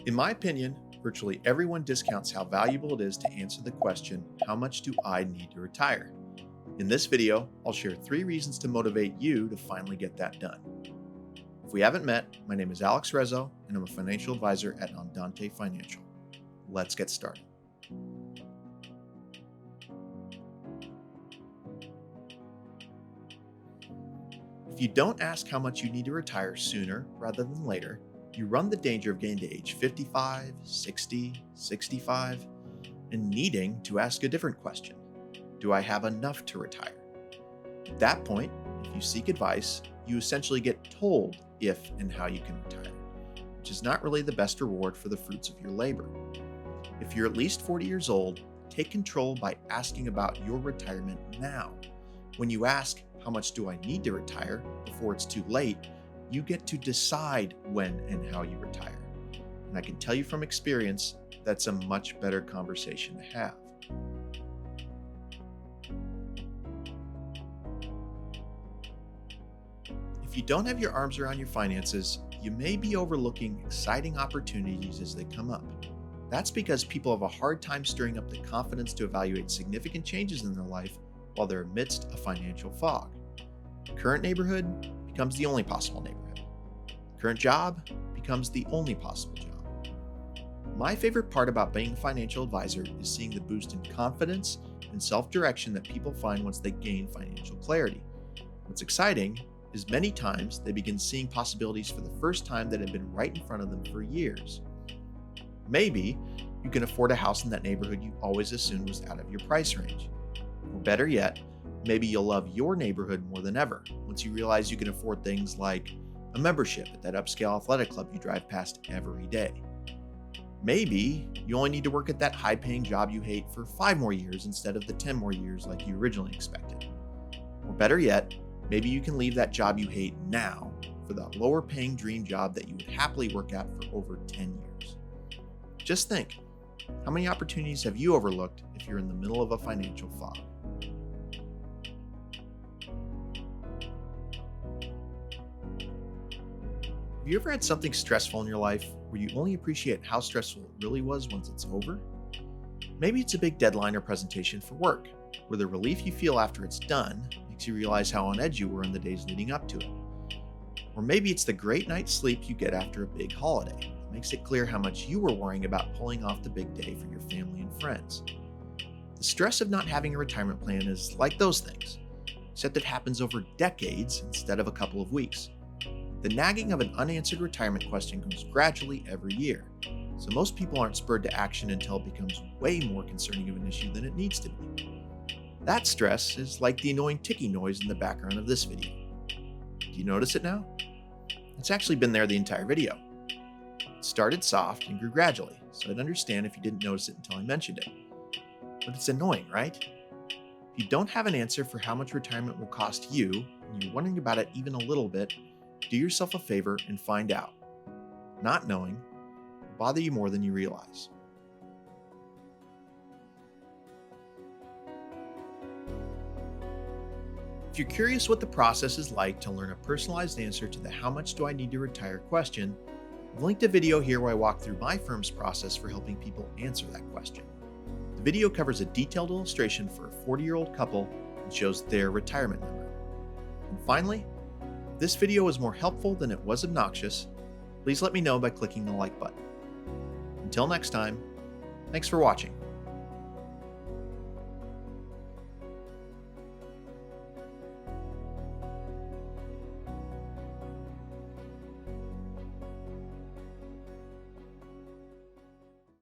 In my opinion, virtually everyone discounts how valuable it is to answer the question, how much do I need to retire? In this video, I'll share 3 reasons to motivate you to finally get that done. If we haven't met, my name is Alex Rezzo, and I'm a financial advisor at Andante Financial. Let's get started. If you don't ask how much you need to retire sooner rather than later, you run the danger of getting to age 55, 60, 65, and needing to ask a different question. Do I have enough to retire? At that point, if you seek advice, you essentially get told if and how you can retire, which is not really the best reward for the fruits of your labor. If you're at least 40 years old, take control by asking about your retirement now. When you ask, how much do I need to retire before it's too late, you get to decide when and how you retire. And I can tell you from experience, that's a much better conversation to have. If you don't have your arms around your finances, you may be overlooking exciting opportunities as they come up. That's because people have a hard time stirring up the confidence to evaluate significant changes in their life while they're amidst a financial fog. Current neighborhood becomes the only possible neighborhood. Current job becomes the only possible job. My favorite part about being a financial advisor is seeing the boost in confidence and self-direction that people find once they gain financial clarity. What's exciting is many times they begin seeing possibilities for the first time that have been right in front of them for years. Maybe you can afford a house in that neighborhood you always assumed was out of your price range. Or better yet, maybe you'll love your neighborhood more than ever once you realize you can afford things like a membership at that upscale athletic club you drive past every day. Maybe you only need to work at that high-paying job you hate for 5 more years instead of the 10 more years like you originally expected. Or better yet, maybe you can leave that job you hate now for that lower-paying dream job that you would happily work at for over 10 years. Just think, how many opportunities have you overlooked if you're in the middle of a financial fog? Have you ever had something stressful in your life where you only appreciate how stressful it really was once it's over? Maybe it's a big deadline or presentation for work, where the relief you feel after it's done makes you realize how on edge you were in the days leading up to it. Or maybe it's the great night's sleep you get after a big holiday that makes it clear how much you were worrying about pulling off the big day for your family and friends. The stress of not having a retirement plan is like those things, except it happens over decades instead of a couple of weeks. The nagging of an unanswered retirement question comes gradually every year, so most people aren't spurred to action until it becomes way more concerning of an issue than it needs to be. That stress is like the annoying ticking noise in the background of this video. Do you notice it now? It's actually been there the entire video. It started soft and grew gradually, so I'd understand if you didn't notice it until I mentioned it. But it's annoying, right? If you don't have an answer for how much retirement will cost you, and you're wondering about it even a little bit, do yourself a favor and find out. Not knowing will bother you more than you realize. If you're curious what the process is like to learn a personalized answer to the how much do I need to retire question, I've linked a video here where I walk through my firm's process for helping people answer that question. The video covers a detailed illustration for a 40-year-old couple and shows their retirement number. And finally, if this video was more helpful than it was obnoxious, please let me know by clicking the like button. Until next time, thanks for watching.